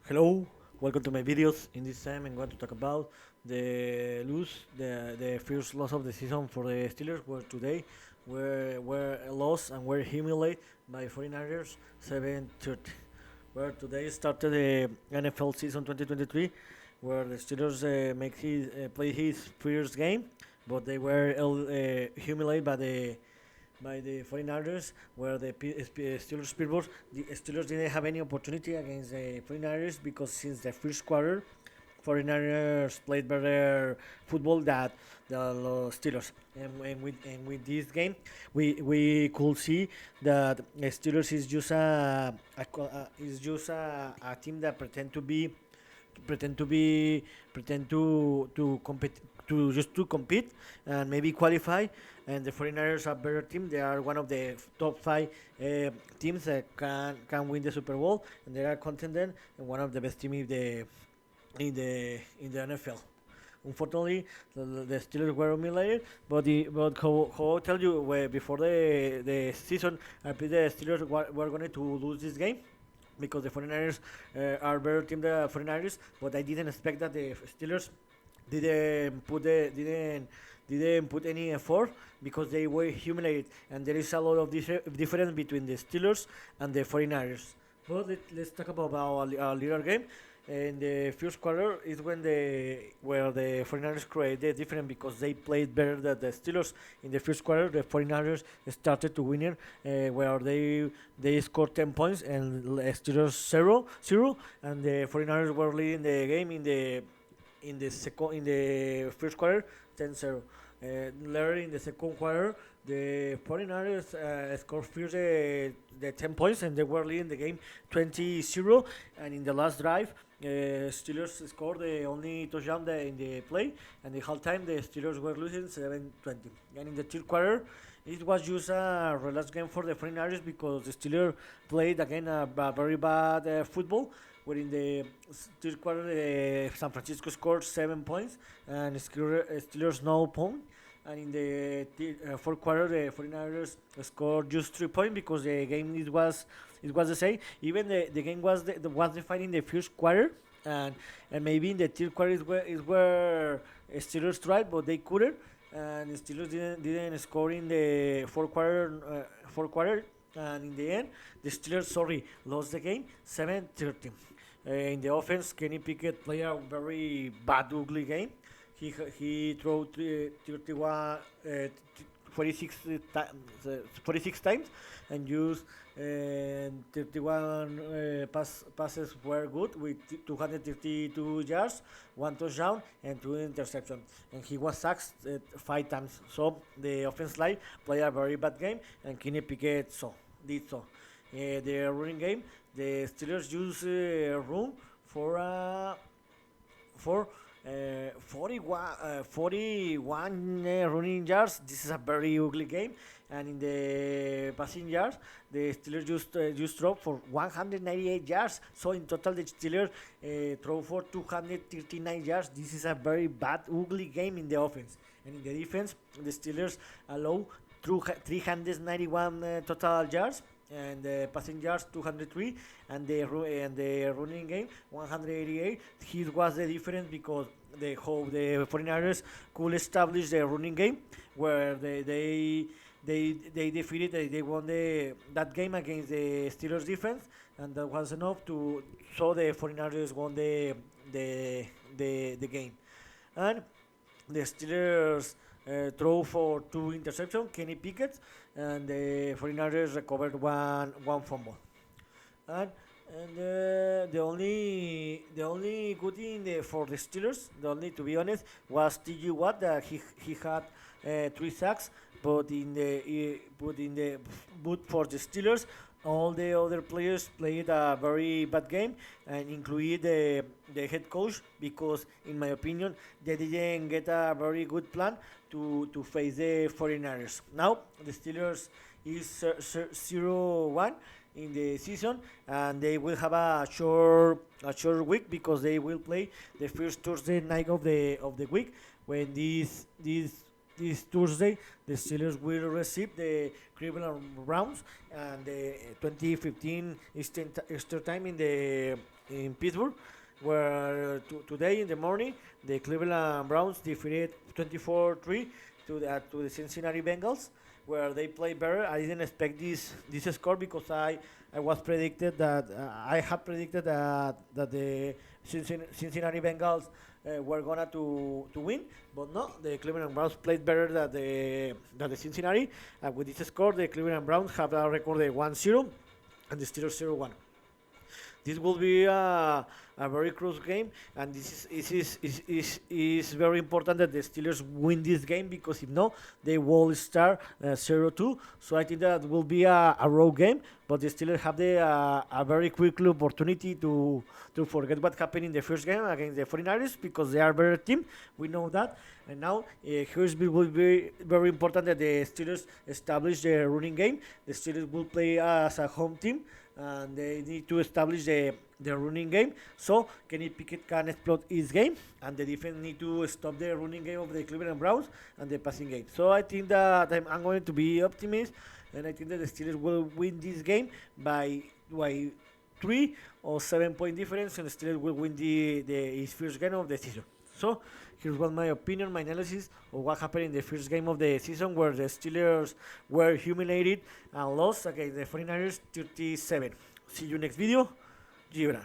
Hello, welcome to my videos. In this time, I'm going to talk about the first loss of the season for the Steelers. Where today were lost and were humiliated by 49ers 7-30. Where today started the NFL season 2023, where the Steelers play his first game, but they were humiliated by the 49ers, where the Steelers people, the Steelers didn't have any opportunity against the 49ers because since the first quarter, 49ers played better football than the Steelers. And with this game, we could see that the Steelers is just a team that pretend to be pretend to compete to compete and maybe qualify, and the 49ers are a better team. They are one of the top five teams that can win the Super Bowl, and they are contender and one of the best teams in the NFL. Unfortunately, the Steelers were humiliated, but how I tell you, before the season, I believe the Steelers were going to lose this game because the 49ers are better team than the 49ers, but I didn't expect that the Steelers didn't put any effort because they were humiliated, and there is a lot of difference between the Steelers and the 49ers. But let's talk about a little game. In the first quarter is when the 49ers created the difference because they played better than the Steelers. In the first quarter, the 49ers started to win it, where they scored 10 points and Steelers 0, and the 49ers were leading the game in the first quarter 10-0. Later in the second quarter, the 49ers scored first the 10 points and they were leading the game 20-0. And in the last drive, Steelers scored the only touchdown in the play, and the whole time the Steelers were losing 7-20. And in the third quarter, it was just a relaxed game for the 49ers because the Steelers played again a very bad football, where in the third quarter San Francisco scored 7 points and Steelers no point. And in the fourth quarter, the 49ers scored just 3 points because the game it was the same. Even the game was defined in the first quarter, and maybe in the third quarter is where Steelers tried, but they couldn't, and Steelers didn't score in the fourth quarter, and in the end, the Steelers lost the game 7-13. In the offense, Kenny Pickett played a very bad, ugly game. He threw 31, 46 46 times and used 31 passes were good with 232 yards, one touchdown, and two interceptions. And he was sacked 5 times. So the offense line played a very bad game, and Kenny Pickett did so. The running game, the Steelers used room for 41 running yards. This is a very ugly game. And in the passing yards, the Steelers just throw for 198 yards. So in total, the Steelers throw for 239 yards. This is a very bad, ugly game in the offense. And in the defense, the Steelers allow 391 total yards, and the passing yards 203, and the running game 188. Here was the difference because the 49ers could establish the running game, where they defeated, they won that game against the Steelers defense, and that was enough to so the 49ers won the game. And the Steelers throw for two interceptions, Kenny Pickett, and the 49ers recovered one fumble. And the only good thing for the Steelers, the only to be honest, was T.J. Watt. That he had 3 sacks, but for the Steelers, all the other players played a very bad game, and including the head coach, because in my opinion they didn't get a very good plan to face the 49ers. Now the Steelers is 0-1 in the season, and they will have a short week because they will play the first Thursday night of the week, when this this Thursday, the Steelers will receive the Cleveland Browns and the 2015 Eastern time in Pittsburgh, where today in the morning the Cleveland Browns defeated 24-3 to the Cincinnati Bengals, where they play better. I didn't expect this score because I was predicted that I had predicted that the Cincinnati Bengals were gonna to win, but no, the Cleveland Browns played better than the Cincinnati. With this score, the Cleveland Browns have a record of 1-0, and the Steelers 0-1. This will be a very close game, and this is very important that the Steelers win this game, because if not, they will start 0-2. So I think that will be a road game, but the Steelers have a very quickly opportunity to forget what happened in the first game against the 49ers, because they are a better team. We know that. And now here's will be very important that the Steelers establish the running game. The Steelers will play as a home team, and they need to establish the running game. So Kenny Pickett can explode his game, and the defense need to stop the running game of the Cleveland Browns and the passing game. So I think that I'm going to be optimist, and I think that the Steelers will win this game by 3 or 7 point difference, and the Steelers will win his first game of the season. So here's what my opinion, my analysis of what happened in the first game of the season, where the Steelers were humiliated and lost against the 49ers 37. See you next video. Gibran.